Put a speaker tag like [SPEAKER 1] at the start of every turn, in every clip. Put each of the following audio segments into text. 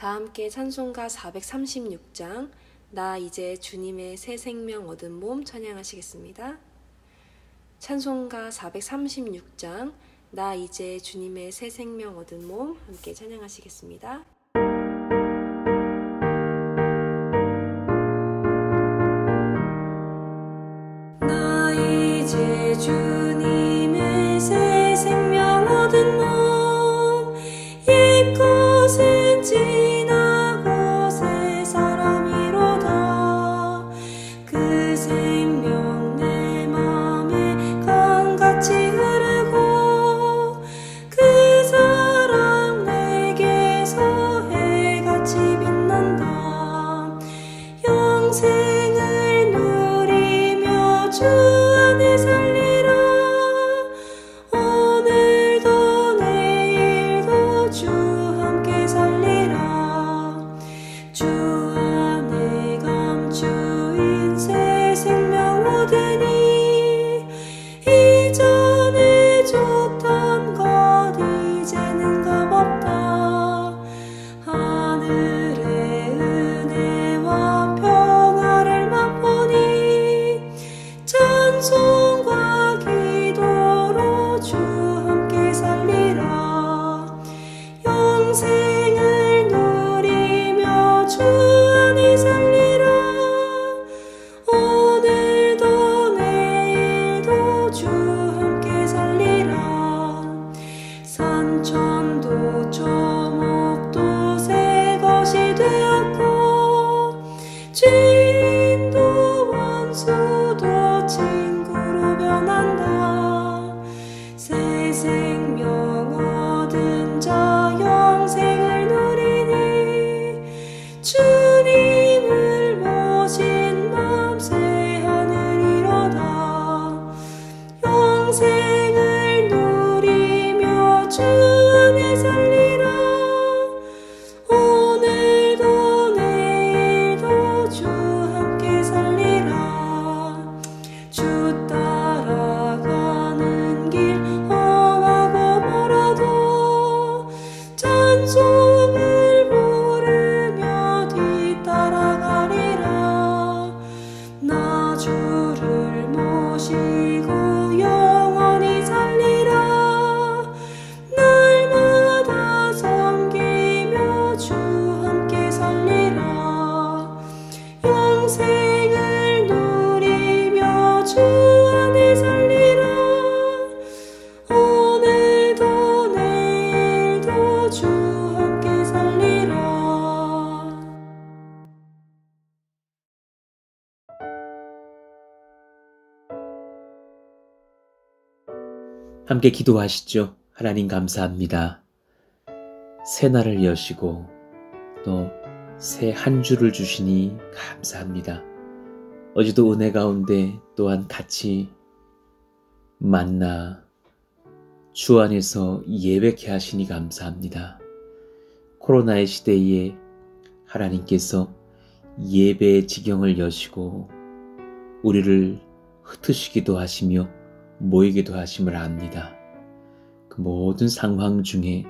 [SPEAKER 1] 다 함께 찬송가 436장 나 이제 주님의 새 생명 얻은 몸 찬양하시겠습니다. 찬송가 436장 나 이제 주님의 새 생명 얻은 몸 함께 찬양하시겠습니다. 나 이제 주님의 새 생명 얻은 몸 옛 것은 지나고 새 사람이로다. 그 생명 내 맘에 강같이 흐르고 그 사랑 내게서 해같이 빛난다. 영생을 누리며 주 안에 살리라. 오늘도 내일도 주 함께 살리라. 주 안에 감추인 새 생명 얻으니 이전에 줬던 것 이제는 값없다. 하늘의 은혜와 평화를 맛보니 찬송과 기도로 주 함께 살리라. 영생을 누리며 주 안에 살리라. 오늘도 내일도 주 함께 살리라. 산천도 초목도 새 것이 되었고 죄인도 원수도 친구로 변한다. 새 생명 얻은 자 영생을 누리니 주님을 모신 맘 새 하늘이로다. 영생을 누리며 주 안에 살리라. 오늘도 내일도 주 함께 살리라. 주 따라가는 길 험하고 멀어도 찬송을 부르며 뒤따라가리라. 나 주를 모시고 영원히 살리라. 날마다 섬기며 주 함께 살리라. 영생을 누리며 주 안에 살리라. 오늘도 내일도 주 함께 살리라.
[SPEAKER 2] 함께 기도하시죠. 하나님 감사합니다. 새 날을 여시고 또 새 한 주를 주시니 감사합니다. 어제도 은혜 가운데 또한 같이 만나 주 안에서 예배케 하시니 감사합니다. 코로나의 시대에 하나님께서 예배의 지경을 여시고 우리를 흩으시기도 하시며 모이기도 하심을 압니다. 그 모든 상황 중에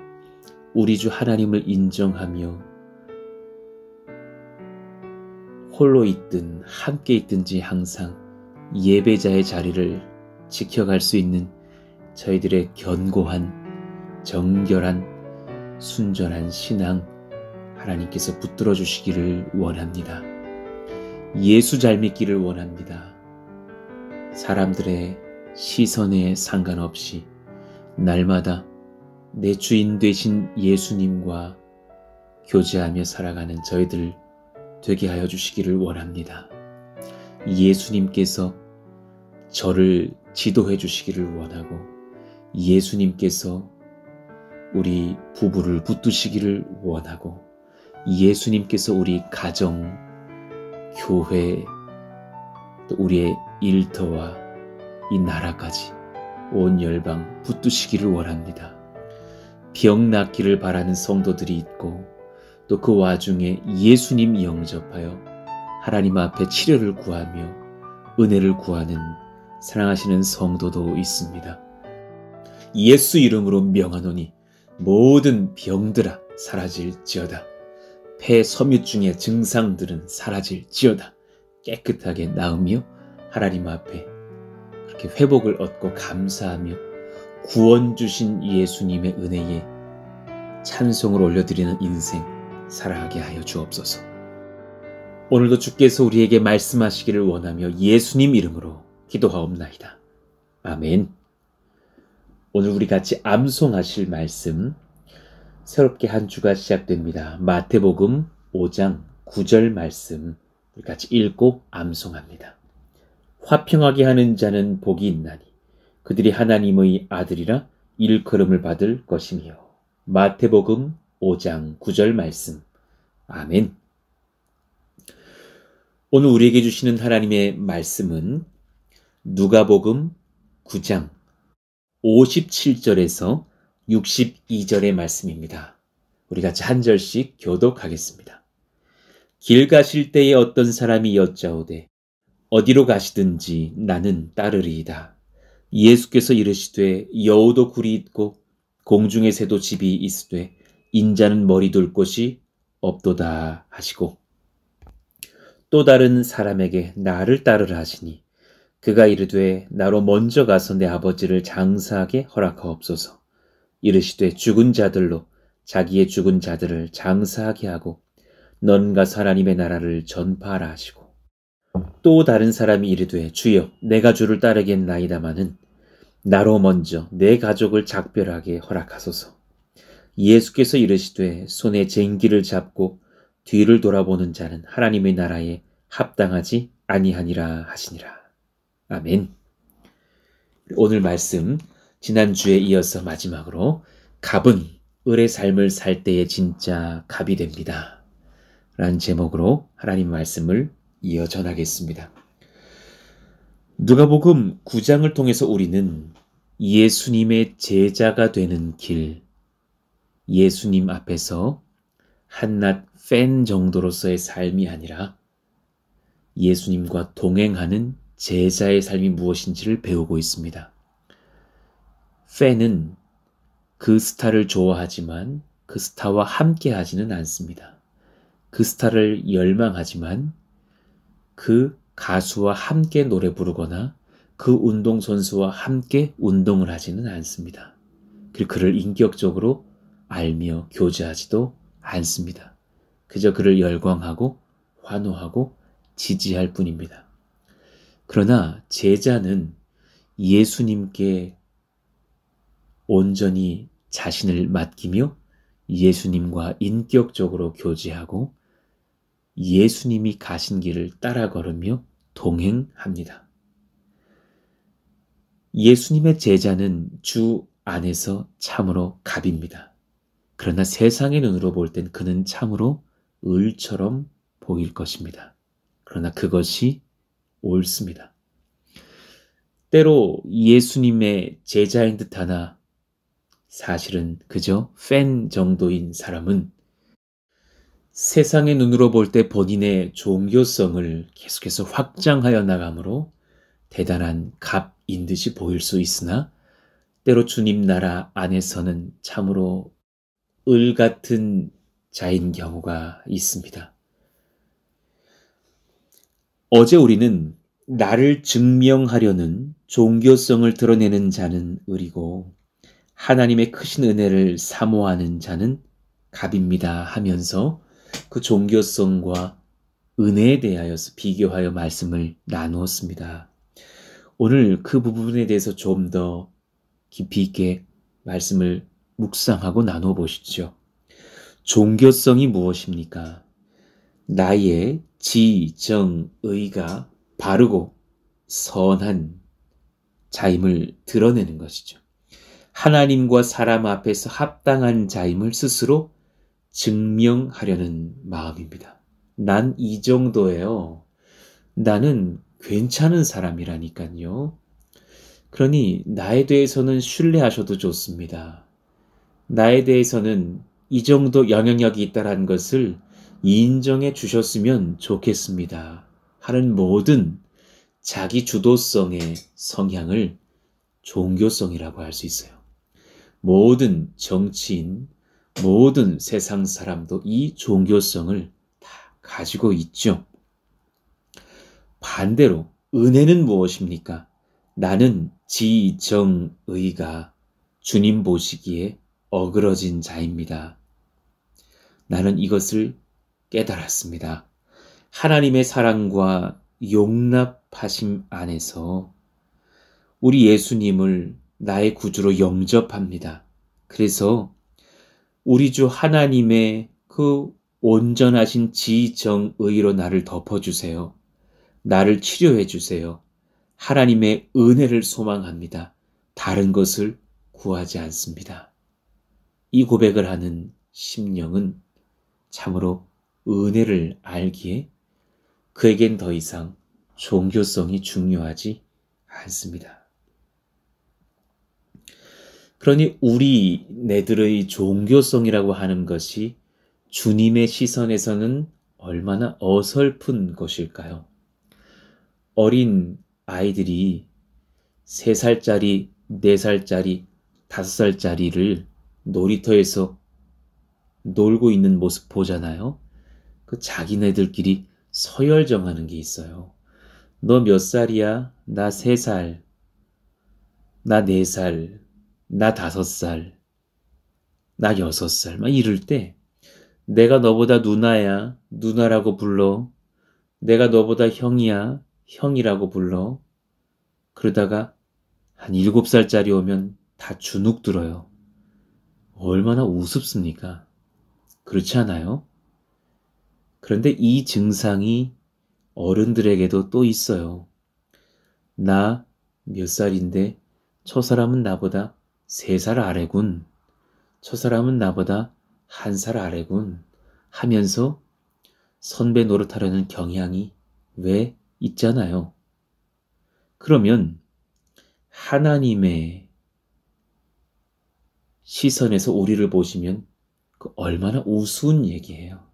[SPEAKER 2] 우리 주 하나님을 인정하며 홀로 있든 함께 있든지 항상 예배자의 자리를 지켜갈 수 있는 저희들의 견고한 정결한 순전한 신앙 하나님께서 붙들어 주시기를 원합니다. 예수 잘 믿기를 원합니다. 사람들의 시선에 상관없이 날마다 내 주인 되신 예수님과 교제하며 살아가는 저희들 되게 하여 주시기를 원합니다. 예수님께서 저를 지도해 주시기를 원하고 예수님께서 우리 부부를 붙드시기를 원하고 예수님께서 우리 가정, 교회, 또 우리의 일터와 이 나라까지 온 열방 붙드시기를 원합니다. 병 낫기를 바라는 성도들이 있고 또 그 와중에 예수님 영접하여 하나님 앞에 치료를 구하며 은혜를 구하는 사랑하시는 성도도 있습니다. 예수 이름으로 명하노니 모든 병들아 사라질지어다. 폐 섬유증의 증상들은 사라질지어다. 깨끗하게 나으며 하나님 앞에 그렇게 회복을 얻고 감사하며 구원 주신 예수님의 은혜에 찬송을 올려드리는 인생 살아가게 하여 주옵소서. 오늘도 주께서 우리에게 말씀하시기를 원하며 예수님 이름으로 기도하옵나이다. 아멘. 오늘 우리 같이 암송하실 말씀, 새롭게 한 주가 시작됩니다. 마태복음 5장 9절 말씀 우리 같이 읽고 암송합니다. 화평하게 하는 자는 복이 있나니 그들이 하나님의 아들이라 일컬음을 받을 것이며. 마태복음 5장 9절 말씀. 아멘. 오늘 우리에게 주시는 하나님의 말씀은 누가복음 9장 57절에서 62절의 말씀입니다. 우리 같이 한 절씩 교독하겠습니다. 길 가실 때에 어떤 사람이 여짜오되 어디로 가시든지 나는 따르리이다. 예수께서 이르시되 여우도 굴이 있고 공중의 새도 집이 있으되 인자는 머리 둘 곳이 없도다 하시고, 또 다른 사람에게 나를 따르라 하시니 그가 이르되 나로 먼저 가서 내 아버지를 장사하게 허락하옵소서. 이르시되 죽은 자들로 자기의 죽은 자들을 장사하게 하고 넌 가서 하나님의 나라를 전파하라 하시고, 또 다른 사람이 이르되 주여 내가 주를 따르겠나이다마는 나로 먼저 내 가족을 작별하게 허락하소서. 예수께서 이르시되 손에 쟁기를 잡고 뒤를 돌아보는 자는 하나님의 나라에 합당하지 아니하니라 하시니라. 아멘. 오늘 말씀 지난주에 이어서 마지막으로 갑은 을의 삶을 살 때에 진짜 갑이 됩니다 라는 제목으로 하나님 말씀을 이어 전하겠습니다. 누가복음 9장을 통해서 우리는 예수님의 제자가 되는 길, 예수님 앞에서 한낱 팬 정도로서의 삶이 아니라 예수님과 동행하는 제자의 삶이 무엇인지를 배우고 있습니다. 팬은 그 스타를 좋아하지만 그 스타와 함께 하지는 않습니다. 그 스타를 열망하지만 그 가수와 함께 노래 부르거나 그 운동선수와 함께 운동을 하지는 않습니다. 그리고 그를 인격적으로 알며 교제하지도 않습니다. 그저 그를 열광하고 환호하고 지지할 뿐입니다. 그러나 제자는 예수님께 온전히 자신을 맡기며 예수님과 인격적으로 교제하고 예수님이 가신 길을 따라 걸으며 동행합니다. 예수님의 제자는 주 안에서 참으로 갑입니다. 그러나 세상의 눈으로 볼 땐 그는 참으로 을처럼 보일 것입니다. 그러나 그것이 옳습니다. 때로 예수님의 제자인 듯하나 사실은 그저 팬 정도인 사람은 세상의 눈으로 볼 때 본인의 종교성을 계속해서 확장하여 나가므로 대단한 갑인 듯이 보일 수 있으나 때로 주님 나라 안에서는 참으로 을 같은 자인 경우가 있습니다. 어제 우리는 나를 증명하려는 종교성을 드러내는 자는 을이고 하나님의 크신 은혜를 사모하는 자는 갑입니다 하면서 그 종교성과 은혜에 대하여서 비교하여 말씀을 나누었습니다. 오늘 그 부분에 대해서 좀 더 깊이 있게 말씀을 묵상하고 나누어 보시죠. 종교성이 무엇입니까? 나의 지정의가 바르고 선한 자임을 드러내는 것이죠. 하나님과 사람 앞에서 합당한 자임을 스스로 증명하려는 마음입니다. 난 이 정도예요. 나는 괜찮은 사람이라니까요. 그러니 나에 대해서는 신뢰하셔도 좋습니다. 나에 대해서는 이 정도 영향력이 있다는 것을 인정해 주셨으면 좋겠습니다. 하는 모든 자기 주도성의 성향을 종교성이라고 할 수 있어요. 모든 정치인, 모든 세상 사람도 이 종교성을 다 가지고 있죠. 반대로 은혜는 무엇입니까? 나는 지정의가 주님 보시기에 어그러진 자입니다. 나는 이것을 깨달았습니다. 하나님의 사랑과 용납하심 안에서 우리 예수님을 나의 구주로 영접합니다. 그래서 우리 주 하나님의 그 온전하신 지정의로 나를 덮어주세요. 나를 치료해 주세요. 하나님의 은혜를 소망합니다. 다른 것을 구하지 않습니다. 이 고백을 하는 심령은 참으로 은혜를 알기에 그에겐 더 이상 종교성이 중요하지 않습니다. 그러니 우리네들의 종교성이라고 하는 것이 주님의 시선에서는 얼마나 어설픈 것일까요? 어린 아이들이 3살짜리, 4살짜리, 5살짜리를 놀이터에서 놀고 있는 모습 보잖아요. 그 자기네들끼리 서열정하는 게 있어요. 너 몇 살이야? 나 3살, 나 4살, 나 5살, 나 6살. 막 이럴 때 내가 너보다 누나야, 누나라고 불러. 내가 너보다 형이야, 형이라고 불러. 그러다가 한 7살짜리 오면 다 주눅 들어요. 얼마나 우습습니까? 그렇지 않아요? 그런데 이 증상이 어른들에게도 또 있어요. 나 몇 살인데 저 사람은 나보다 3살 아래군. 저 사람은 나보다 1살 아래군 하면서 선배 노릇하려는 경향이 왜 있잖아요. 그러면 하나님의 시선에서 우리를 보시면 그 얼마나 우스운 얘기예요.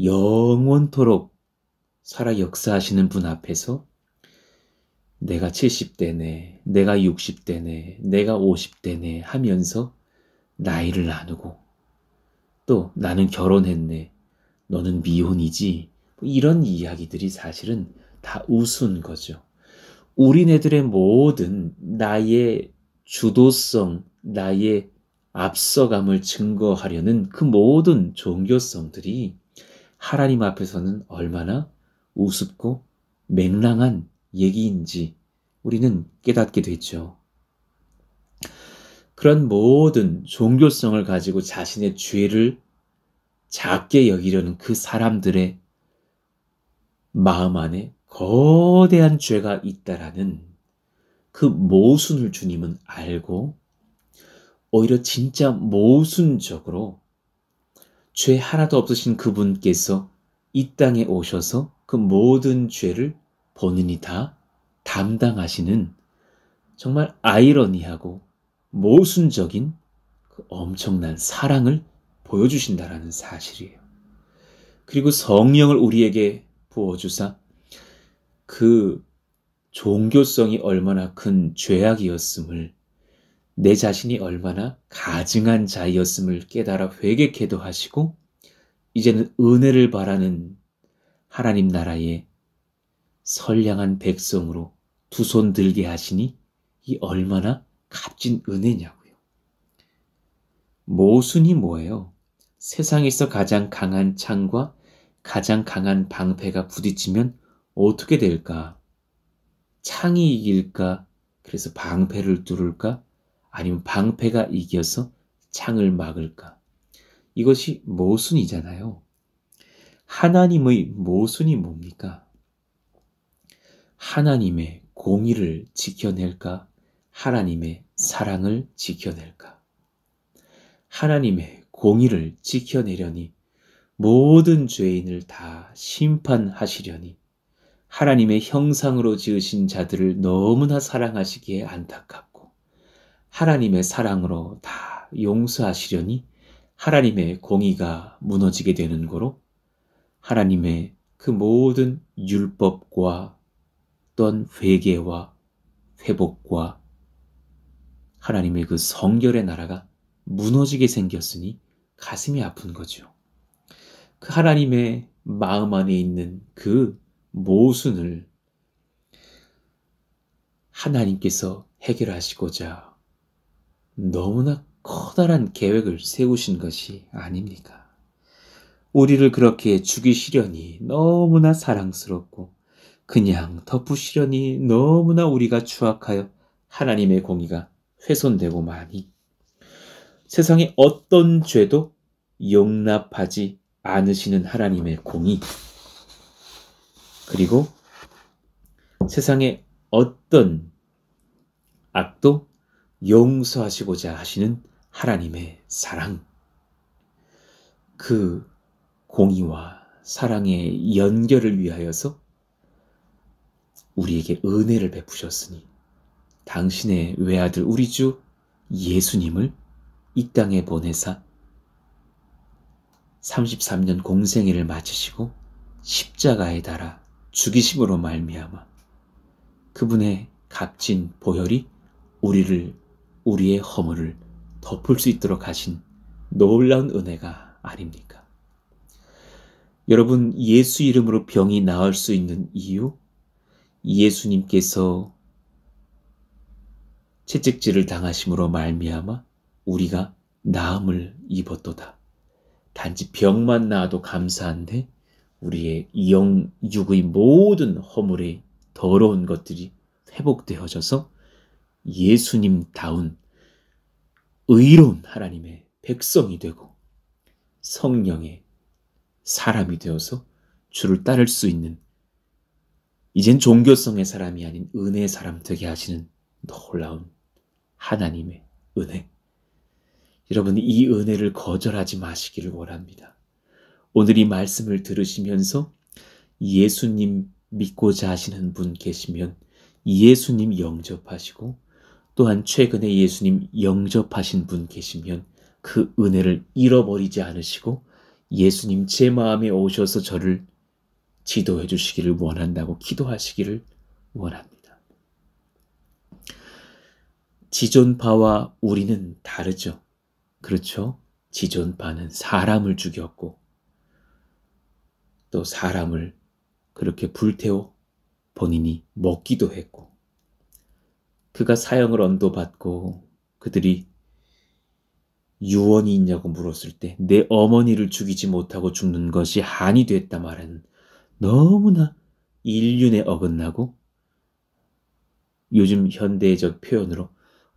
[SPEAKER 2] 영원토록 살아 역사하시는 분 앞에서 내가 70대네, 내가 60대네, 내가 50대네 하면서 나이를 나누고 또 나는 결혼했네, 너는 미혼이지, 이런 이야기들이 사실은 다 우스운 거죠. 우리네들의 모든 나의 주도성, 나의 앞서감을 증거하려는 그 모든 종교성들이 하나님 앞에서는 얼마나 우습고 맹랑한 얘기인지 우리는 깨닫게 됐죠. 그런 모든 종교성을 가지고 자신의 죄를 작게 여기려는 그 사람들의 마음 안에 거대한 죄가 있다라는 그 모순을 주님은 알고 오히려 진짜 모순적으로 죄 하나도 없으신 그분께서 이 땅에 오셔서 그 모든 죄를 본인이 다 담당하시는 정말 아이러니하고 모순적인 그 엄청난 사랑을 보여주신다라는 사실이에요. 그리고 성령을 우리에게 부어주사 그 종교성이 얼마나 큰 죄악이었음을, 내 자신이 얼마나 가증한 자이었음을 깨달아 회개케도 하시고 이제는 은혜를 바라는 하나님 나라의 선량한 백성으로 두 손 들게 하시니 이 얼마나 값진 은혜냐고요. 모순이 뭐예요? 세상에서 가장 강한 창과 가장 강한 방패가 부딪히면 어떻게 될까? 창이 이길까? 그래서 방패를 뚫을까? 아니면 방패가 이겨서 창을 막을까? 이것이 모순이잖아요. 하나님의 모순이 뭡니까? 하나님의 공의를 지켜낼까? 하나님의 사랑을 지켜낼까? 하나님의 공의를 지켜내려니 모든 죄인을 다 심판하시려니 하나님의 형상으로 지으신 자들을 너무나 사랑하시기에 안타깝고 하나님의 사랑으로 다 용서하시려니 하나님의 공의가 무너지게 되는 거로 하나님의 그 모든 율법과 또한 회개와 회복과 하나님의 그 성결의 나라가 무너지게 생겼으니 가슴이 아픈 거죠. 그 하나님의 마음 안에 있는 그 모순을 하나님께서 해결하시고자 너무나 커다란 계획을 세우신 것이 아닙니까? 우리를 그렇게 죽이시려니 너무나 사랑스럽고 그냥 덮으시려니 너무나 우리가 추악하여 하나님의 공의가 훼손되고 마니 세상의 어떤 죄도 용납하지 않으시는 하나님의 공의, 그리고 세상의 어떤 악도 용서하시고자 하시는 하나님의 사랑, 그 공의와 사랑의 연결을 위하여서 우리에게 은혜를 베푸셨으니 당신의 외아들 우리 주 예수님을 이 땅에 보내사 33년 공생애를 마치시고 십자가에 달아 죽이심으로 말미암아 그분의 값진 보혈이 우리의 허물을 덮을 수 있도록 하신 놀라운 은혜가 아닙니까? 여러분, 예수 이름으로 병이 나을 수 있는 이유, 예수님께서 채찍질을 당하심으로 말미암아 우리가 나음을 입었도다. 단지 병만 나아도 감사한데 우리의 영육의 모든 허물의 더러운 것들이 회복되어져서 예수님다운 의로운 하나님의 백성이 되고 성령의 사람이 되어서 주를 따를 수 있는, 이젠 종교성의 사람이 아닌 은혜의 사람 되게 하시는 놀라운 하나님의 은혜. 여러분이 이 은혜를 거절하지 마시기를 원합니다. 오늘 이 말씀을 들으시면서 예수님 믿고자 하시는 분 계시면 예수님 영접하시고, 또한 최근에 예수님 영접하신 분 계시면 그 은혜를 잃어버리지 않으시고 예수님 제 마음에 오셔서 저를 지도해 주시기를 원한다고 기도하시기를 원합니다. 지존파와 우리는 다르죠. 그렇죠? 지존파는 사람을 죽였고 또 사람을 그렇게 불태워 본인이 먹기도 했고, 그가 사형을 언도받고 그들이 유언이 있냐고 물었을 때 내 어머니를 죽이지 못하고 죽는 것이 한이 됐다 말하는 너무나 인륜에 어긋나고 요즘 현대적 표현으로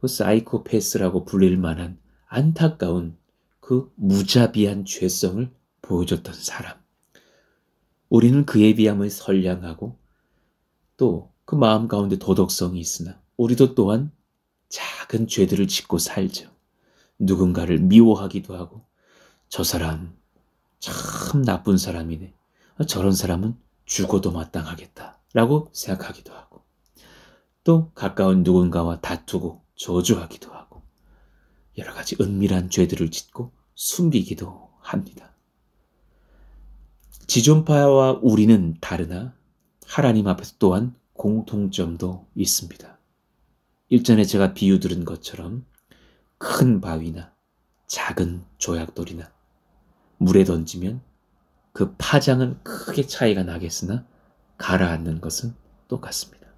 [SPEAKER 2] 사이코패스라고 불릴 만한 안타까운 그 무자비한 죄성을 보여줬던 사람. 우리는 그에 비하면 선량하고 또 그 마음 가운데 도덕성이 있으나 우리도 또한 작은 죄들을 짓고 살죠. 누군가를 미워하기도 하고 저 사람 참 나쁜 사람이네, 저런 사람은 죽어도 마땅하겠다라고 생각하기도 하고, 또 가까운 누군가와 다투고 저주하기도 하고 여러 가지 은밀한 죄들을 짓고 숨기기도 합니다. 지존파와 우리는 다르나 하나님 앞에서 또한 공통점도 있습니다. 일전에 제가 비유 들은 것처럼 큰 바위나 작은 조약돌이나 물에 던지면 그 파장은 크게 차이가 나겠으나 가라앉는 것은 똑같습니다.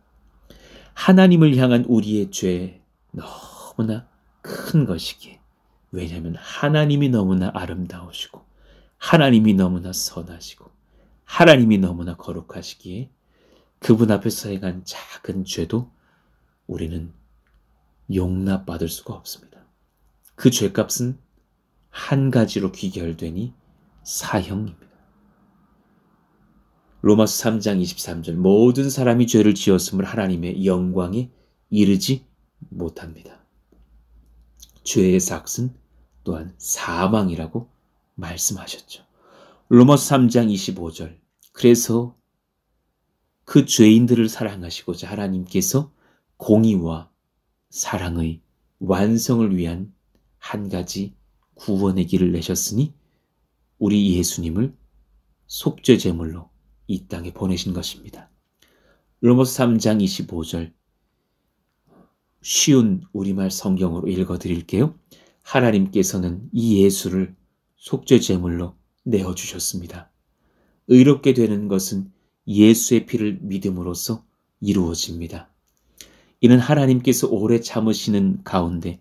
[SPEAKER 2] 하나님을 향한 우리의 죄 너무나 큰 것이기에, 왜냐하면 하나님이 너무나 아름다우시고 하나님이 너무나 선하시고 하나님이 너무나 거룩하시기에 그분 앞에서 행한 작은 죄도 우리는 용납받을 수가 없습니다. 그 죄값은 한 가지로 귀결되니 사형입니다. 로마서 3장 23절 모든 사람이 죄를 지었음을 하나님의 영광에 이르지 못합니다. 죄의 삭은 또한 사망이라고 말씀하셨죠. 로마서 3장 25절 그래서 그 죄인들을 사랑하시고자 하나님께서 공의와 사랑의 완성을 위한 한 가지 구원의 길을 내셨으니 우리 예수님을 속죄 제물로 이 땅에 보내신 것입니다. 로마서 3장 25절 쉬운 우리말 성경으로 읽어드릴게요. 하나님께서는 이 예수를 속죄 제물로 내어주셨습니다. 의롭게 되는 것은 예수의 피를 믿음으로써 이루어집니다. 이는 하나님께서 오래 참으시는 가운데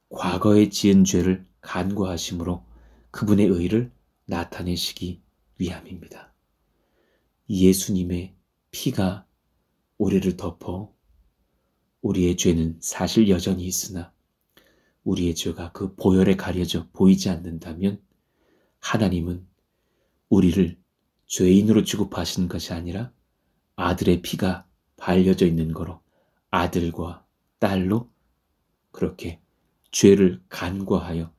[SPEAKER 2] 과거에 지은 죄를 간구하심으로 그분의 의를 나타내시기 위함입니다. 예수님의 피가 우리를 덮어 우리의 죄는 사실 여전히 있으나 우리의 죄가 그 보혈에 가려져 보이지 않는다면 하나님은 우리를 죄인으로 취급하시는 것이 아니라 아들의 피가 발려져 있는 거로 아들과 딸로 그렇게 죄를 간과하여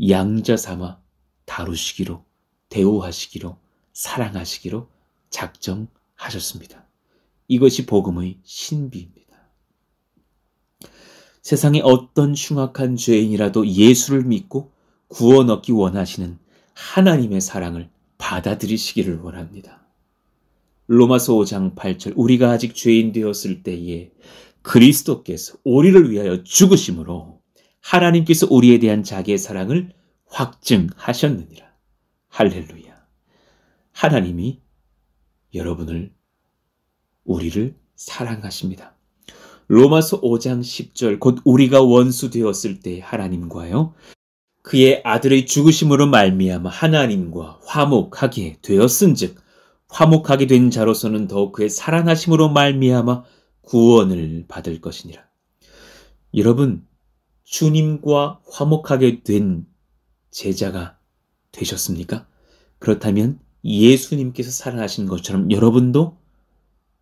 [SPEAKER 2] 양자 삼아 다루시기로, 대우하시기로, 사랑하시기로 작정하셨습니다. 이것이 복음의 신비입니다. 세상의 어떤 흉악한 죄인이라도 예수를 믿고 구원 얻기 원하시는 하나님의 사랑을 받아들이시기를 원합니다. 로마서 5장 8절 우리가 아직 죄인 되었을 때에 그리스도께서 우리를 위하여 죽으심으로 하나님께서 우리에 대한 자기의 사랑을 확증하셨느니라. 할렐루야. 하나님이 우리를 사랑하십니다. 로마서 5장 10절 곧 우리가 원수 되었을 때 하나님과요 그의 아들의 죽으심으로 말미암아 하나님과 화목하게 되었은즉 화목하게 된 자로서는 더욱 그의 사랑하심으로 말미암아 구원을 받을 것이니라. 여러분, 주님과 화목하게 된 제자가 되셨습니까? 그렇다면 예수님께서 살아나신 것처럼 여러분도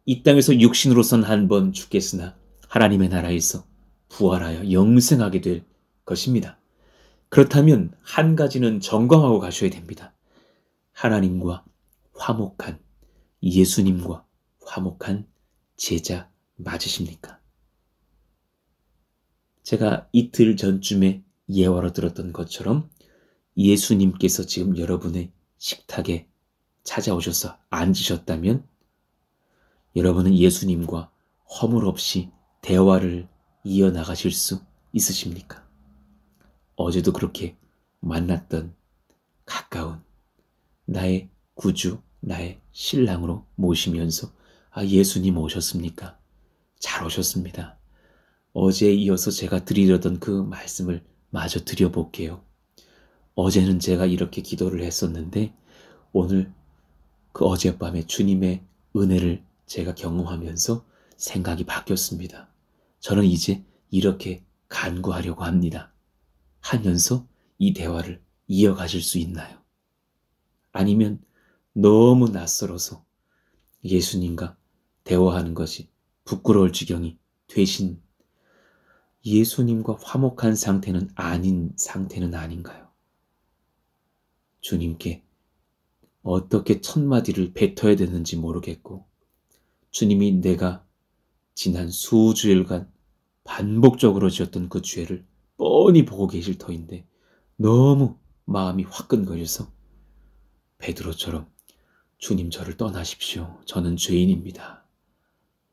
[SPEAKER 2] 이 땅에서 육신으로선 한 번 죽겠으나 하나님의 나라에서 부활하여 영생하게 될 것입니다. 그렇다면 한 가지는 점검하고 가셔야 됩니다. 하나님과 화목한, 예수님과 화목한 제자 맞으십니까? 제가 이틀 전쯤에 예화로 들었던 것처럼 예수님께서 지금 여러분의 식탁에 찾아오셔서 앉으셨다면 여러분은 예수님과 허물 없이 대화를 이어나가실 수 있으십니까? 어제도 그렇게 만났던 가까운 나의 구주, 나의 신랑으로 모시면서 예수님 오셨습니까? 잘 오셨습니다. 어제에 이어서 제가 드리려던 그 말씀을 마저 드려볼게요. 어제는 제가 이렇게 기도를 했었는데 오늘 그 어젯밤에 주님의 은혜를 제가 경험하면서 생각이 바뀌었습니다. 저는 이제 이렇게 간구하려고 합니다. 하면서 이 대화를 이어가실 수 있나요? 아니면 너무 낯설어서 예수님과 대화하는 것이 부끄러울 지경이 되신 예수님과 화목한 상태는 아닌 상태는 아닌가요? 주님께 어떻게 첫마디를 뱉어야 되는지 모르겠고 주님이 내가 지난 수주일간 반복적으로 지었던 그 죄를 뻔히 보고 계실 터인데 너무 마음이 화끈거려서 베드로처럼 주님 저를 떠나십시오. 저는 죄인입니다.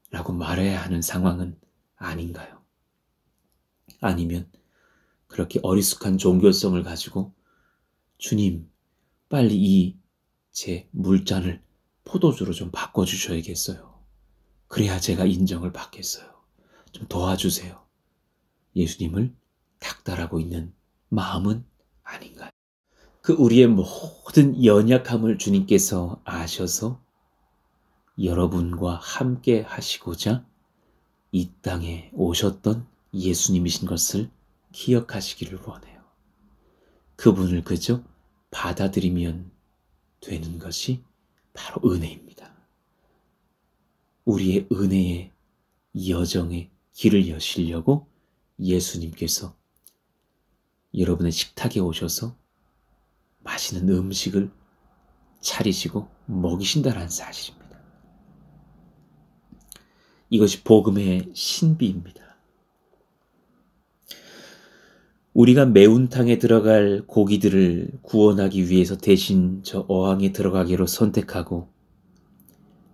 [SPEAKER 2] 라고 말해야 하는 상황은 아닌가요? 아니면 그렇게 어리숙한 종교성을 가지고 주님 빨리 이 제 물잔을 포도주로 좀 바꿔주셔야겠어요. 그래야 제가 인정을 받겠어요. 좀 도와주세요. 예수님을 닥달하고 있는 마음은 아닌가요? 그 우리의 모든 연약함을 주님께서 아셔서 여러분과 함께 하시고자 이 땅에 오셨던 예수님이신 것을 기억하시기를 원해요. 그분을 그저 받아들이면 되는 것이 바로 은혜입니다. 우리의 은혜의 여정에 길을 여시려고 예수님께서 여러분의 식탁에 오셔서 맛있는 음식을 차리시고 먹이신다는 사실입니다. 이것이 복음의 신비입니다. 우리가 매운탕에 들어갈 고기들을 구원하기 위해서 대신 저 어항에 들어가기로 선택하고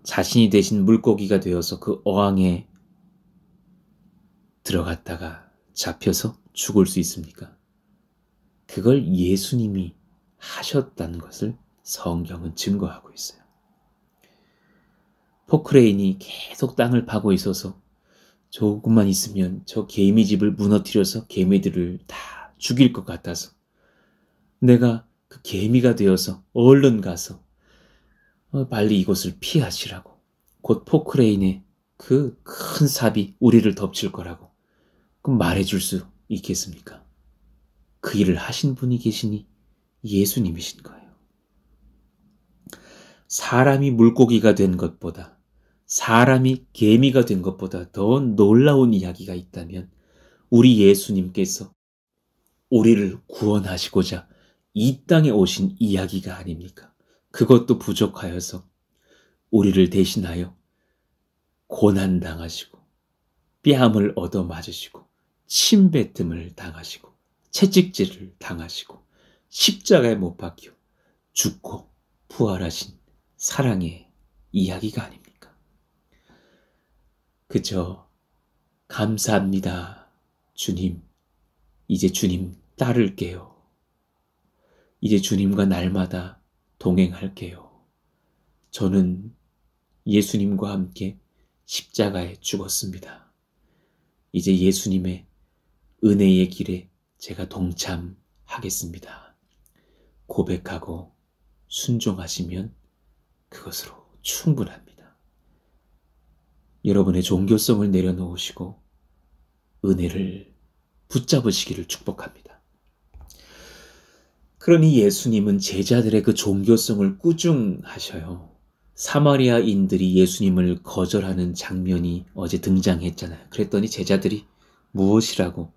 [SPEAKER 2] 자신이 대신 물고기가 되어서 그 어항에 들어갔다가 잡혀서 죽을 수 있습니까? 그걸 예수님이 하셨다는 것을 성경은 증거하고 있어요. 포크레인이 계속 땅을 파고 있어서 조금만 있으면 저 개미집을 무너뜨려서 개미들을 다 죽일 것 같아서 내가 그 개미가 되어서 얼른 가서 빨리 이곳을 피하시라고, 곧 포크레인의 그 큰 삽이 우리를 덮칠 거라고 그럼 말해줄 수 있겠습니까? 그 일을 하신 분이 계시니 예수님이신 거예요. 사람이 물고기가 된 것보다, 사람이 개미가 된 것보다 더 놀라운 이야기가 있다면 우리 예수님께서 우리를 구원하시고자 이 땅에 오신 이야기가 아닙니까? 그것도 부족하여서 우리를 대신하여 고난당하시고 뺨을 얻어맞으시고 침뱉음을 당하시고 채찍질을 당하시고 십자가에 못 박혀 죽고 부활하신 사랑의 이야기가 아닙니까? 그저 감사합니다. 주님, 이제 주님 따를게요. 이제 주님과 날마다 동행할게요. 저는 예수님과 함께 십자가에 죽었습니다. 이제 예수님의 은혜의 길에 제가 동참하겠습니다. 고백하고 순종하시면 그것으로 충분합니다. 여러분의 종교성을 내려놓으시고 은혜를 붙잡으시기를 축복합니다. 그러니 예수님은 제자들의 그 종교성을 꾸중하셔요. 사마리아인들이 예수님을 거절하는 장면이 어제 등장했잖아요. 그랬더니 제자들이 무엇이라고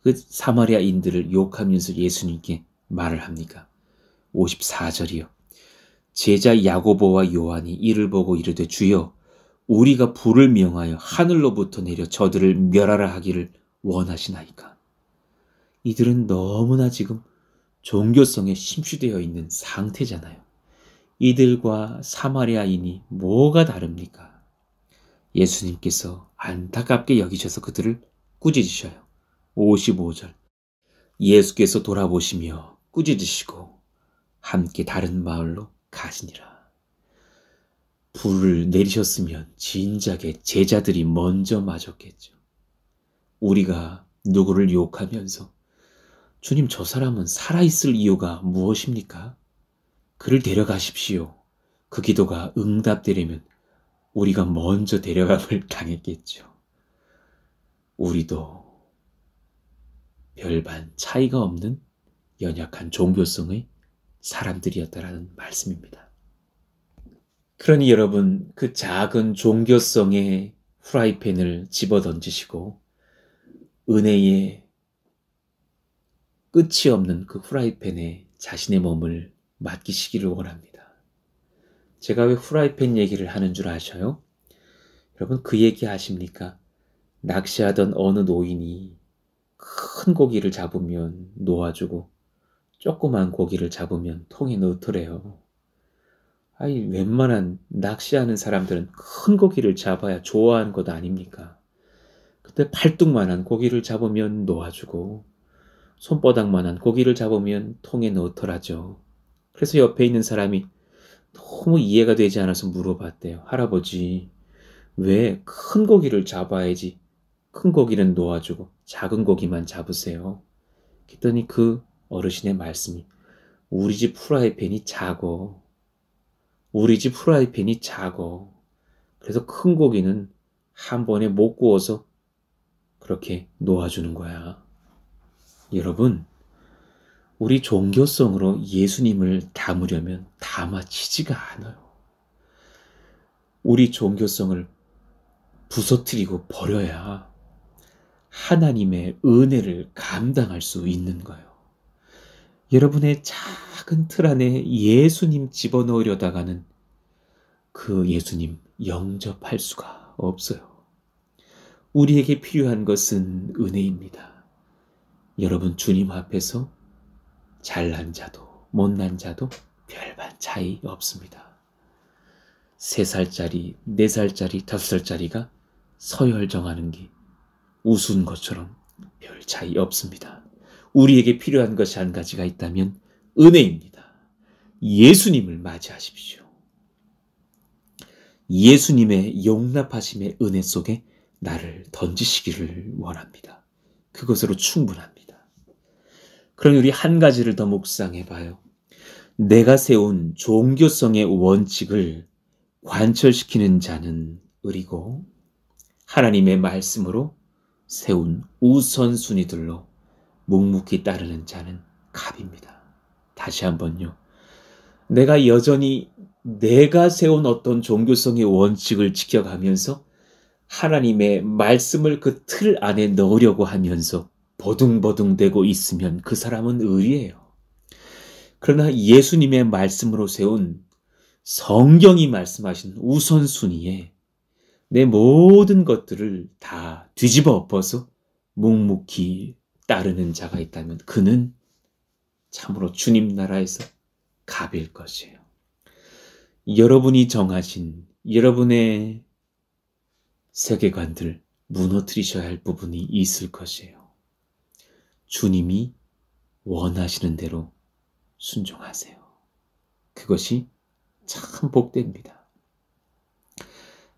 [SPEAKER 2] 그 사마리아인들을 욕하면서 예수님께 말을 합니까? 54절이요. 제자 야고보와 요한이 이를 보고 이르되 주여 우리가 불을 명하여 하늘로부터 내려 저들을 멸하라 하기를 원하시나이까. 이들은 너무나 지금 종교성에 심취되어 있는 상태잖아요. 이들과 사마리아인이 뭐가 다릅니까? 예수님께서 안타깝게 여기셔서 그들을 꾸짖으셔요. 55절. 예수께서 돌아보시며 꾸짖으시고 함께 다른 마을로 가시니라. 불을 내리셨으면 진작에 제자들이 먼저 맞았겠죠. 우리가 누구를 욕하면서 주님, 저 사람은 살아있을 이유가 무엇입니까? 그를 데려가십시오. 그 기도가 응답되려면 우리가 먼저 데려감을 당했겠죠. 우리도 별반 차이가 없는 연약한 종교성의 사람들이었다라는 말씀입니다. 그러니 여러분, 그 작은 종교성의 프라이팬을 집어던지시고 은혜의 끝이 없는 그 프라이팬에 자신의 몸을 맡기시기를 원합니다. 제가 왜 프라이팬 얘기를 하는 줄 아셔요? 여러분, 그 얘기 아십니까? 낚시하던 어느 노인이 큰 고기를 잡으면 놓아주고 조그만 고기를 잡으면 통에 넣더래요. 아니, 웬만한 낚시하는 사람들은 큰 고기를 잡아야 좋아하는 것 아닙니까? 근데 팔뚝만한 고기를 잡으면 놓아주고 손바닥만한 고기를 잡으면 통에 넣더라죠. 그래서 옆에 있는 사람이 너무 이해가 되지 않아서 물어봤대요. 할아버지, 왜 큰 고기를 잡아야지 큰 고기는 놓아주고 작은 고기만 잡으세요? 그랬더니 그 어르신의 말씀이 우리 집 프라이팬이 작어. 우리 집 프라이팬이 작어. 그래서 큰 고기는 한 번에 못 구워서 그렇게 놓아주는 거야. 여러분, 우리 종교성으로 예수님을 담으려면 담아지지가 않아요. 우리 종교성을 부서뜨리고 버려야 하나님의 은혜를 감당할 수 있는 거예요. 여러분의 작은 틀 안에 예수님 집어넣으려다가는 그 예수님 영접할 수가 없어요. 우리에게 필요한 것은 은혜입니다. 여러분, 주님 앞에서 잘난 자도 못난 자도 별반 차이 없습니다. 3살짜리, 4살짜리, 5살짜리가 서열 정하는 게 우스운 것처럼 별 차이 없습니다. 우리에게 필요한 것이 한 가지가 있다면 은혜입니다. 예수님을 맞이하십시오. 예수님의 용납하심의 은혜 속에 나를 던지시기를 원합니다. 그것으로 충분합니다. 그럼 우리 한 가지를 더 묵상해 봐요. 내가 세운 종교성의 원칙을 관철시키는 자는 의리고 하나님의 말씀으로 세운 우선순위들로 묵묵히 따르는 자는 갑입니다. 다시 한번요. 내가 여전히 내가 세운 어떤 종교성의 원칙을 지켜가면서 하나님의 말씀을 그 틀 안에 넣으려고 하면서 버둥버둥대고 있으면 그 사람은 의리예요. 그러나 예수님의 말씀으로 세운 성경이 말씀하신 우선순위에 내 모든 것들을 다 뒤집어 엎어서 묵묵히 따르는 자가 있다면 그는 참으로 주님 나라에서 갑일 것이에요. 여러분이 정하신 여러분의 세계관들 무너뜨리셔야 할 부분이 있을 것이에요. 주님이 원하시는 대로 순종하세요. 그것이 참 복됩니다.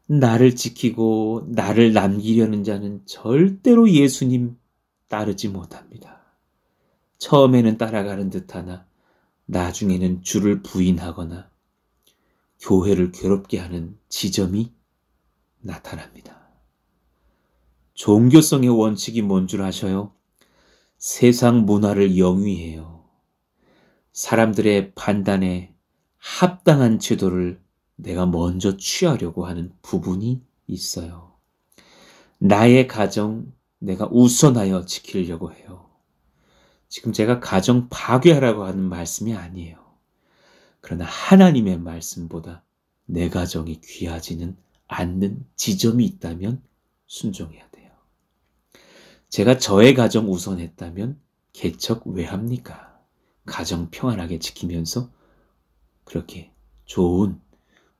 [SPEAKER 2] 나를 지키고 나를 남기려는 자는 절대로 예수님 따르지 못합니다. 처음에는 따라가는 듯하나 나중에는 주를 부인하거나 교회를 괴롭게 하는 지점이 나타납니다. 종교성의 원칙이 뭔 줄 아셔요? 세상 문화를 영위해요. 사람들의 판단에 합당한 제도를 내가 먼저 취하려고 하는 부분이 있어요. 나의 가정 내가 우선하여 지키려고 해요. 지금 제가 가정 파괴하라고 하는 말씀이 아니에요. 그러나 하나님의 말씀보다 내 가정이 귀하지는 않는 지점이 있다면 순종해야 돼요. 제가 저의 가정 우선했다면 개척 왜 합니까? 가정 평안하게 지키면서 그렇게 좋은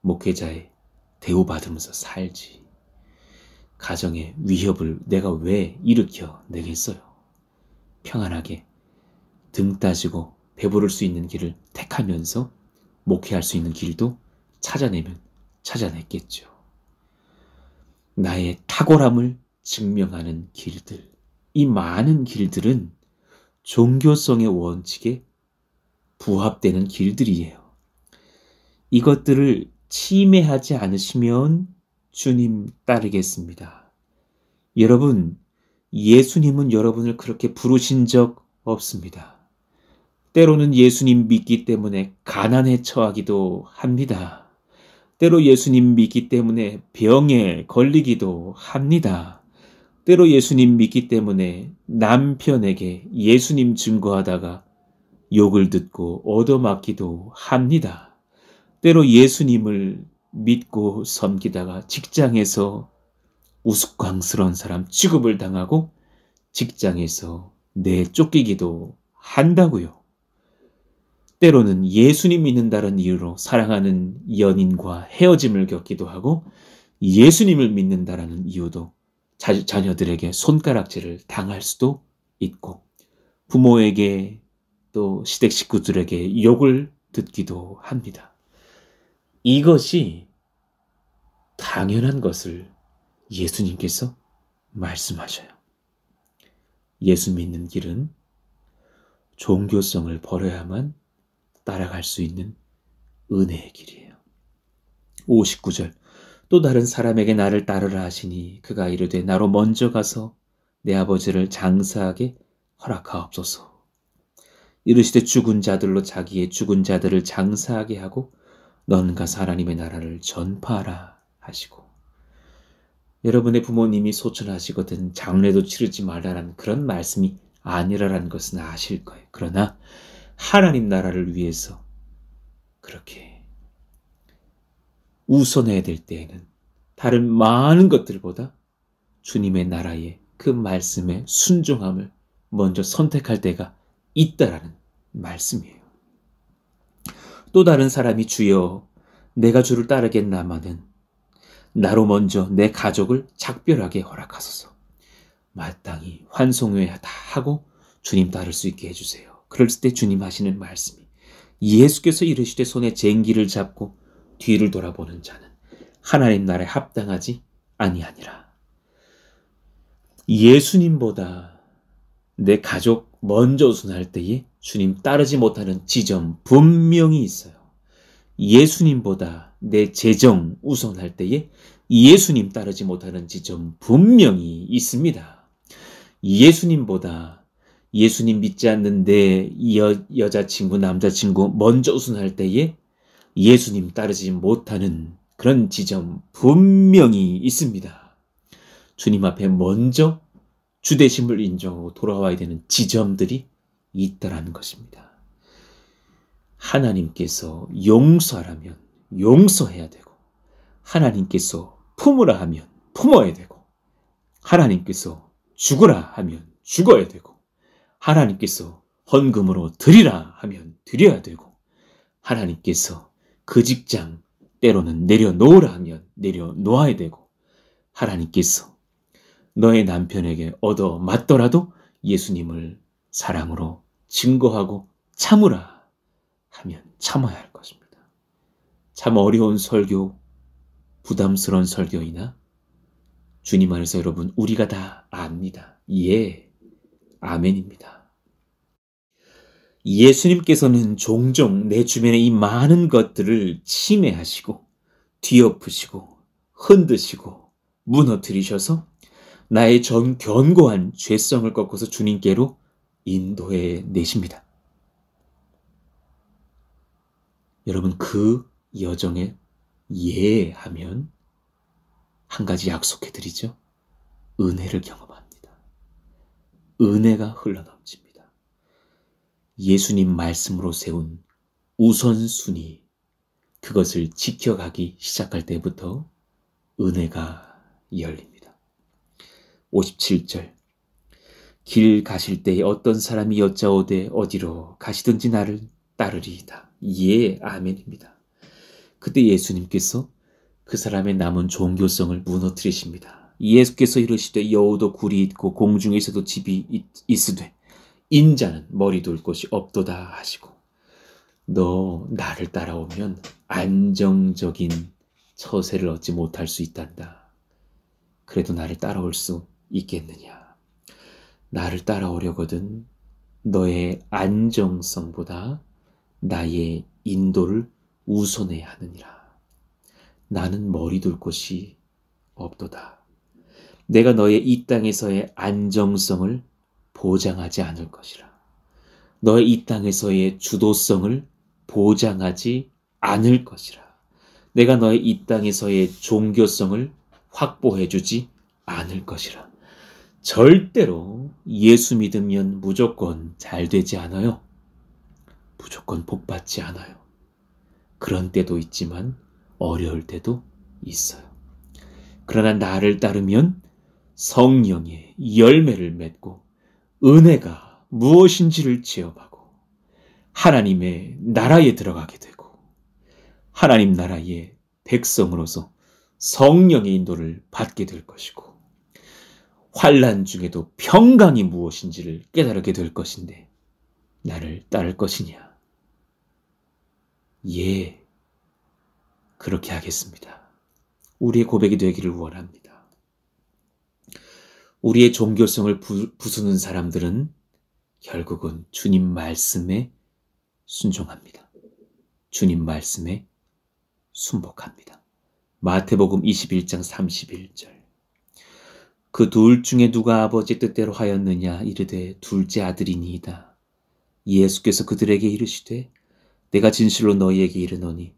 [SPEAKER 2] 목회자의 대우받으면서 살지. 가정의 위협을 내가 왜 일으켜 내겠어요? 평안하게 등 따지고 배부를 수 있는 길을 택하면서 목회할 수 있는 길도 찾아내면 찾아냈겠죠. 나의 탁월함을 증명하는 길들, 이 많은 길들은 종교성의 원칙에 부합되는 길들이에요. 이것들을 침해하지 않으시면 주님 따르겠습니다. 여러분, 예수님은 여러분을 그렇게 부르신 적 없습니다. 때로는 예수님 믿기 때문에 가난에 처하기도 합니다. 때로 예수님 믿기 때문에 병에 걸리기도 합니다. 때로 예수님 믿기 때문에 남편에게 예수님 증거하다가 욕을 듣고 얻어맞기도 합니다. 때로 예수님을 믿고 섬기다가 직장에서 우스꽝스러운 사람 취급을 당하고 직장에서 내쫓기기도 한다고요. 때로는 예수님 믿는다는 이유로 사랑하는 연인과 헤어짐을 겪기도 하고 예수님을 믿는다라는 이유도 자녀들에게 손가락질을 당할 수도 있고 부모에게 또 시댁 식구들에게 욕을 듣기도 합니다. 이것이 당연한 것을 예수님께서 말씀하셔요. 예수 믿는 길은 종교성을 버려야만 따라갈 수 있는 은혜의 길이에요. 59절 또 다른 사람에게 나를 따르라 하시니 그가 이르되 나로 먼저 가서 내 아버지를 장사하게 허락하옵소서. 이르시되 죽은 자들로 자기의 죽은 자들을 장사하게 하고 너는 가서 하나님의 나라를 전파하라 하시고. 여러분의 부모님이 소천하시거든 장례도 치르지 말라는 그런 말씀이 아니라는 것은 아실 거예요. 그러나 하나님 나라를 위해서 그렇게 우선해야 될 때에는 다른 많은 것들보다 주님의 나라의 그 말씀에 순종함을 먼저 선택할 때가 있다라는 말씀이에요. 또 다른 사람이 주여 내가 주를 따르겠나마는 나로 먼저 내 가족을 작별하게 허락하소서. 마땅히 환송회 다 하고 주님 따를 수 있게 해주세요. 그럴 때 주님 하시는 말씀이 예수께서 이르시되 손에 쟁기를 잡고 뒤를 돌아보는 자는 하나님 나라에 합당하지 아니하니라. 예수님보다 내 가족 먼저 우선할 때에 주님 따르지 못하는 지점 분명히 있어요. 예수님보다 내 재정 우선할 때에 예수님 따르지 못하는 지점 분명히 있습니다. 예수님보다 예수님 믿지 않는 내 여자친구, 남자친구 먼저 우선할 때에 예수님 따르지 못하는 그런 지점 분명히 있습니다. 주님 앞에 먼저 주되심을 인정하고 돌아와야 되는 지점들이 있다라는 것입니다. 하나님께서 용서하라면 용서해야 되고, 하나님께서 품으라 하면 품어야 되고, 하나님께서 죽으라 하면 죽어야 되고, 하나님께서 헌금으로 드리라 하면 드려야 되고, 하나님께서 그 직장 때로는 내려놓으라 하면 내려놓아야 되고, 하나님께서 너의 남편에게 얻어 맞더라도 예수님을 사랑으로 증거하고 참으라 하면 참아야 할 것입니다. 참 어려운 설교, 부담스러운 설교이나 주님 안에서 여러분 우리가 다 압니다. 예, 아멘입니다. 예수님께서는 종종 내 주변에 이 많은 것들을 침해하시고 뒤엎으시고 흔드시고 무너뜨리셔서 나의 견고한 죄성을 꺾어서 주님께로 인도해 내십니다. 여러분 그 여정에 예 하면 한 가지 약속해 드리죠. 은혜를 경험합니다. 은혜가 흘러넘칩니다. 예수님 말씀으로 세운 우선순위, 그것을 지켜가기 시작할 때부터 은혜가 열립니다. 57절 길 가실 때에 어떤 사람이 여짜오되 어디로 가시든지 나를 따르리이다. 예, 아멘입니다. 그때 예수님께서 그 사람의 남은 종교성을 무너뜨리십니다. 예수께서 이르시되 여우도 굴이 있고 공중에서도 집이 있으되 인자는 머리 둘 곳이 없도다 하시고, 너 나를 따라오면 안정적인 처세를 얻지 못할 수 있단다. 그래도 나를 따라올 수 있겠느냐? 나를 따라오려거든 너의 안정성보다 나의 인도를 우선해야 하느니라. 나는 머리 둘 곳이 없도다. 내가 너의 이 땅에서의 안정성을 보장하지 않을 것이라. 너의 이 땅에서의 주도성을 보장하지 않을 것이라. 내가 너의 이 땅에서의 종교성을 확보해주지 않을 것이라. 절대로 예수 믿으면 무조건 잘 되지 않아요. 무조건 복받지 않아요. 그런 때도 있지만 어려울 때도 있어요. 그러나 나를 따르면 성령의 열매를 맺고 은혜가 무엇인지를 체험하고 하나님의 나라에 들어가게 되고 하나님 나라의 백성으로서 성령의 인도를 받게 될 것이고 환난 중에도 평강이 무엇인지를 깨달게 될 것인데 나를 따를 것이냐? 예, 그렇게 하겠습니다. 우리의 고백이 되기를 원합니다. 우리의 종교성을 부수는 사람들은 결국은 주님 말씀에 순종합니다. 주님 말씀에 순복합니다. 마태복음 21장 31절 그 둘 중에 누가 아버지 뜻대로 하였느냐 이르되 둘째 아들이니이다. 예수께서 그들에게 이르시되 내가 진실로 너희에게 이르노니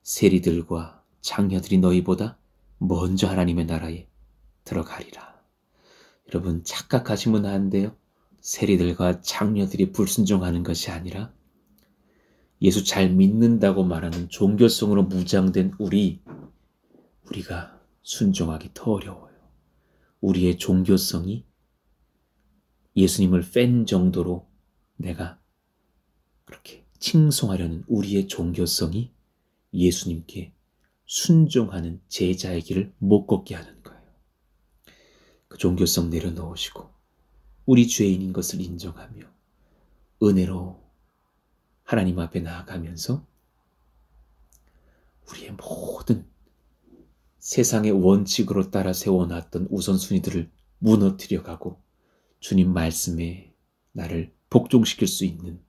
[SPEAKER 2] 세리들과 장녀들이 너희보다 먼저 하나님의 나라에 들어가리라. 여러분 착각하시면 안 돼요. 세리들과 장녀들이 불순종하는 것이 아니라 예수 잘 믿는다고 말하는 종교성으로 무장된 우리가 순종하기 더 어려워요. 우리의 종교성이 예수님을 뺀 정도로 내가 그렇게 칭송하려는 우리의 종교성이 예수님께 순종하는 제자의 길을 못 걷게 하는 거예요. 그 종교성 내려놓으시고 우리 죄인인 것을 인정하며 은혜로 하나님 앞에 나아가면서 우리의 모든 세상의 원칙으로 따라 세워놨던 우선순위들을 무너뜨려 가고 주님 말씀에 나를 복종시킬 수 있는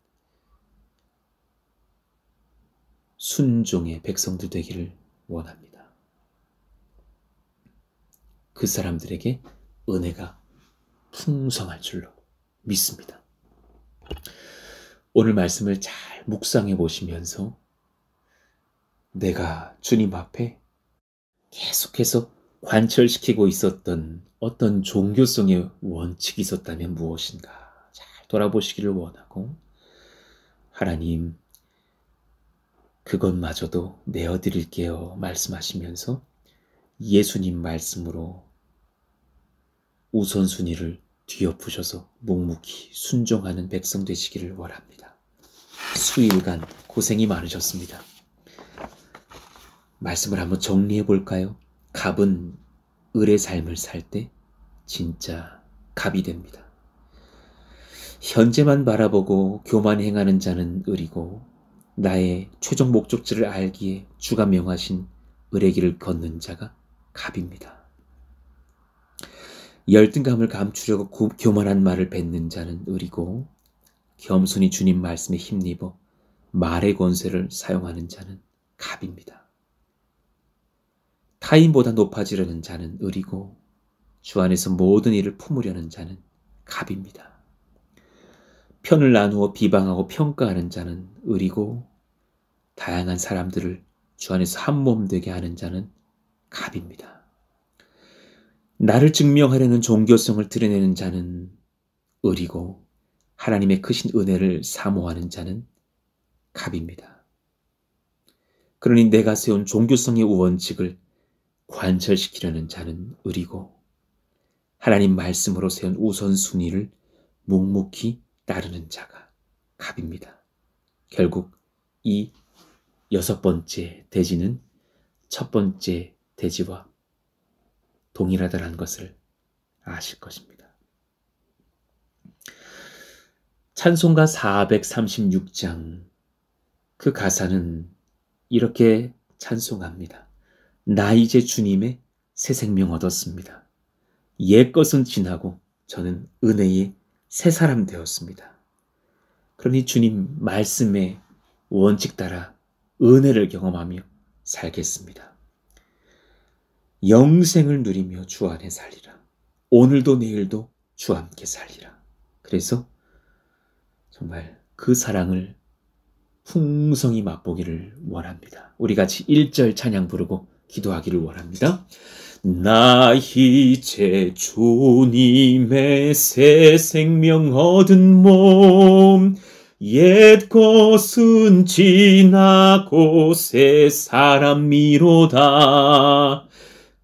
[SPEAKER 2] 순종의 백성들 되기를 원합니다. 그 사람들에게 은혜가 풍성할 줄로 믿습니다. 오늘 말씀을 잘 묵상해 보시면서 내가 주님 앞에 계속해서 관철시키고 있었던 어떤 종교성의 원칙이 있었다면 무엇인가 잘 돌아보시기를 원하고, 하나님 그것마저도 내어드릴게요 말씀하시면서 예수님 말씀으로 우선순위를 뒤엎으셔서 묵묵히 순종하는 백성 되시기를 원합니다. 수일간 고생이 많으셨습니다. 말씀을 한번 정리해 볼까요? 갑은 을의 삶을 살 때 진짜 갑이 됩니다. 현재만 바라보고 교만 행하는 자는 을이고, 나의 최종 목적지를 알기에 주가 명하신 을의 길을 걷는 자가 갑입니다. 열등감을 감추려고 교만한 말을 뱉는 자는 을이고, 겸손히 주님 말씀에 힘입어 말의 권세를 사용하는 자는 갑입니다. 타인보다 높아지려는 자는 을이고, 주 안에서 모든 일을 품으려는 자는 갑입니다. 편을 나누어 비방하고 평가하는 자는 을이고, 다양한 사람들을 주 안에서 한 몸 되게 하는 자는 갑입니다. 나를 증명하려는 종교성을 드러내는 자는 을이고, 하나님의 크신 은혜를 사모하는 자는 갑입니다. 그러니 내가 세운 종교성의 원칙을 관철시키려는 자는 을이고, 하나님 말씀으로 세운 우선순위를 묵묵히 따르는 자가 갑입니다. 결국 이 6번째 대지는 첫 번째 대지와 동일하다는 것을 아실 것입니다. 찬송가 436장 그 가사는 이렇게 찬송합니다. 나 이제 주님의 새 생명 얻었습니다. 옛것은 지나고 저는 은혜의 새 사람 되었습니다. 그러니 주님 말씀의 원칙 따라 은혜를 경험하며 살겠습니다. 영생을 누리며 주 안에 살리라. 오늘도 내일도 주와 함께 살리라. 그래서 정말 그 사랑을 풍성히 맛보기를 원합니다. 우리 같이 1절 찬양 부르고 기도하기를 원합니다. 나 이제 주님의 새 생명 얻은 몸, 옛 것은 지나고 새 사람이로다.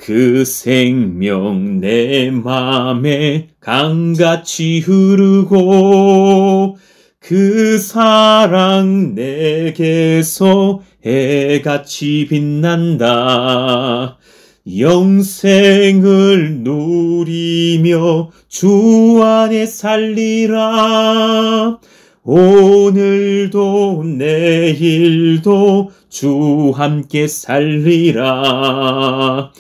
[SPEAKER 2] 그 생명 내 맘에 강같이 흐르고, 그 사랑 내게서 해같이 빛난다. 영생을 누리며 주 안에 살리라. 오늘도 내일도 주 함께 살리라.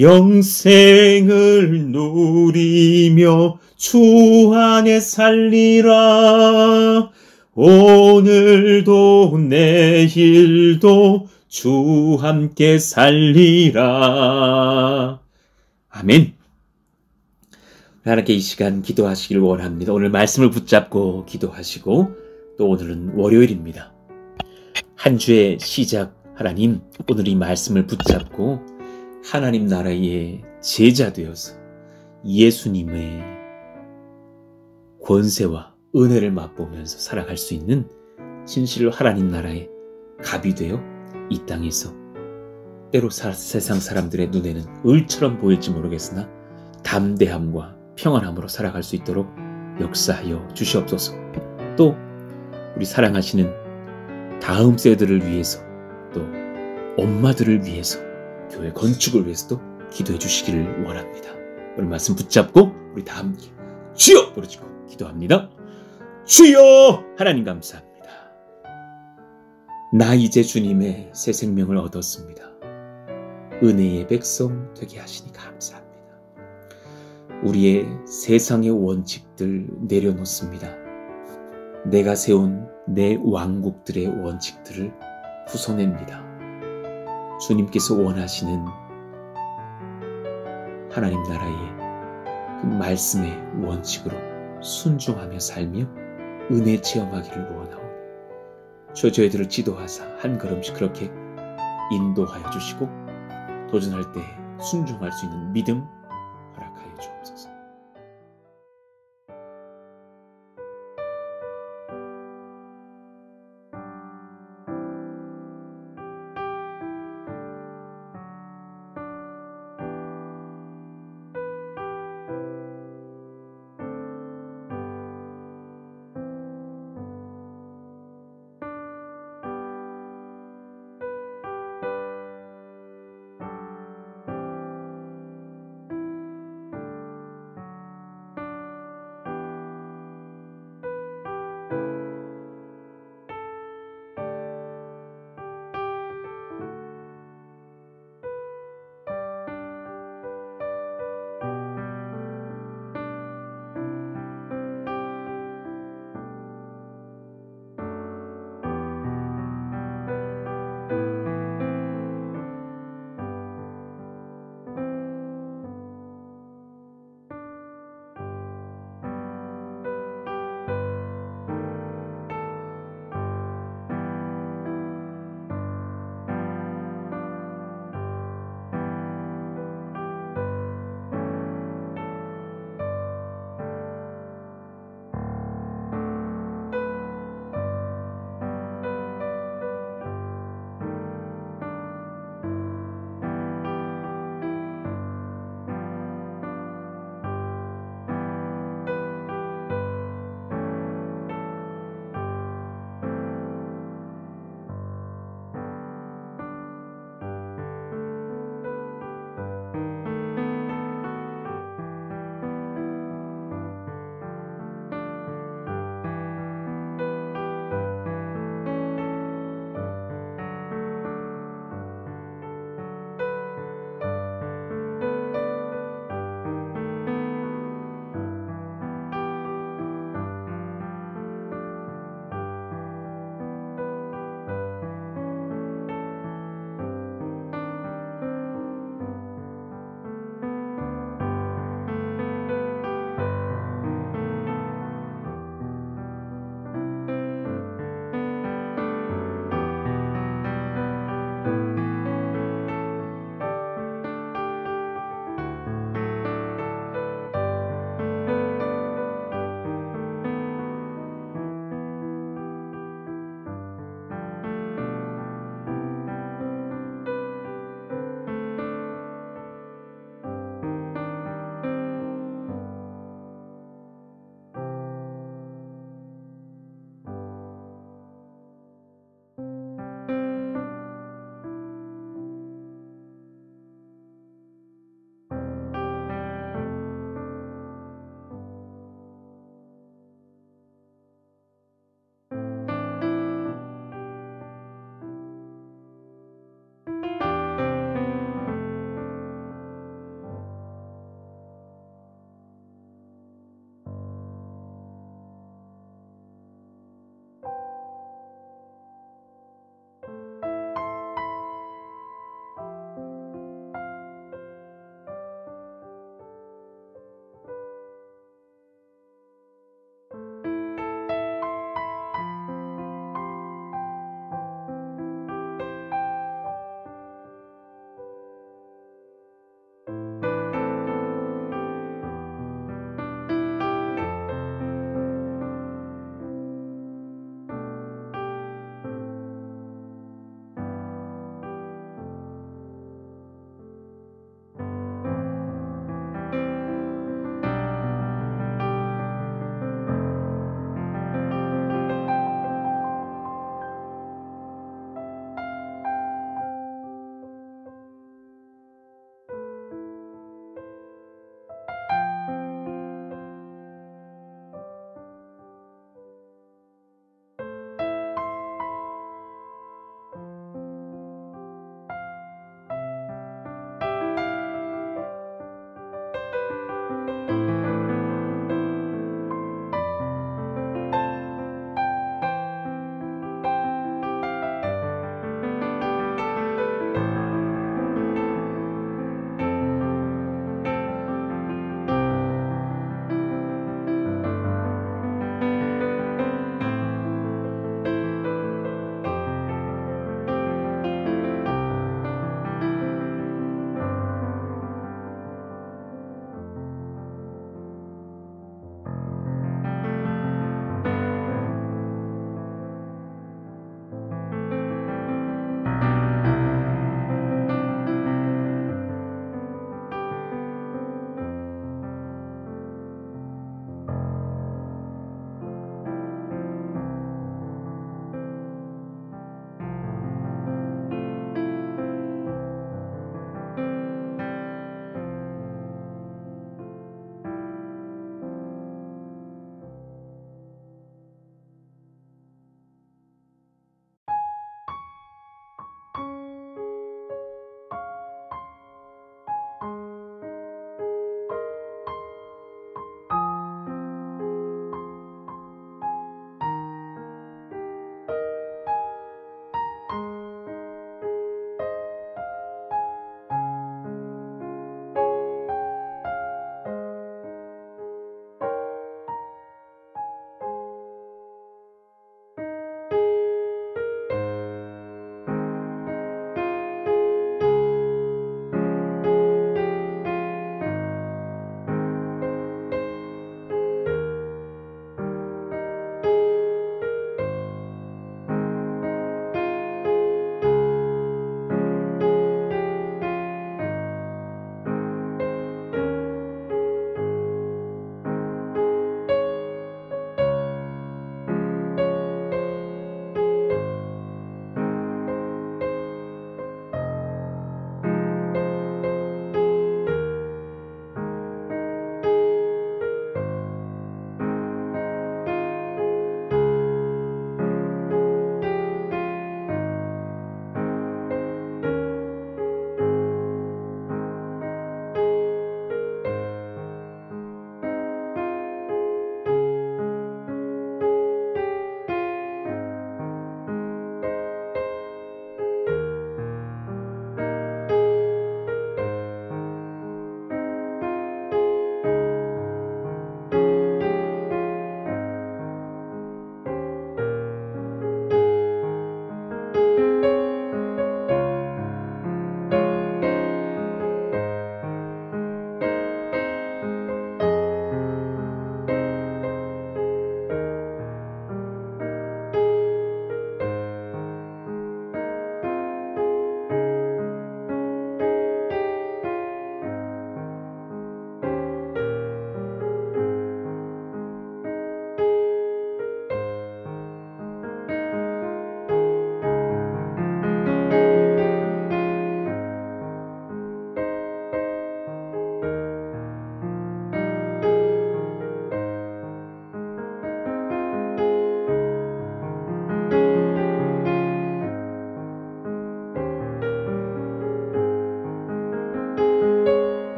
[SPEAKER 2] 영생을 누리며 주 안에 살리라. 오늘도 내일도 주 함께 살리라. 아멘. 하나님께 이 시간 기도하시길 원합니다. 오늘 말씀을 붙잡고 기도하시고, 또 오늘은 월요일입니다. 한 주의 시작, 하나님 오늘 이 말씀을 붙잡고 하나님 나라의 제자 되어서 예수님의 권세와 은혜를 맛보면서 살아갈 수 있는 진실로 하나님 나라의 갑이 되어 이 땅에서 때로 세상 사람들의 눈에는 을처럼 보일지 모르겠으나 담대함과 평안함으로 살아갈 수 있도록 역사하여 주시옵소서. 또 우리 사랑하시는 다음 세대들을 위해서, 또 엄마들을 위해서, 교회 건축을 위해서도 기도해 주시기를 원합니다. 오늘 말씀 붙잡고 우리 다 함께 주여 부르짖고 기도합니다. 주여! 하나님 감사합니다. 나 이제 주님의 새 생명을 얻었습니다. 은혜의 백성 되게 하시니 감사합니다. 우리의 세상의 원칙들 내려놓습니다. 내가 세운 내 왕국들의 원칙들을 부숴냅니다. 주님께서 원하시는 하나님 나라의 그 말씀의 원칙으로 순종하며 살며 은혜 체험하기를 원하오니 주 저희들을 지도하사 한 걸음씩 그렇게 인도하여 주시고 도전할 때 순종할 수 있는 믿음 허락하여 주옵소서.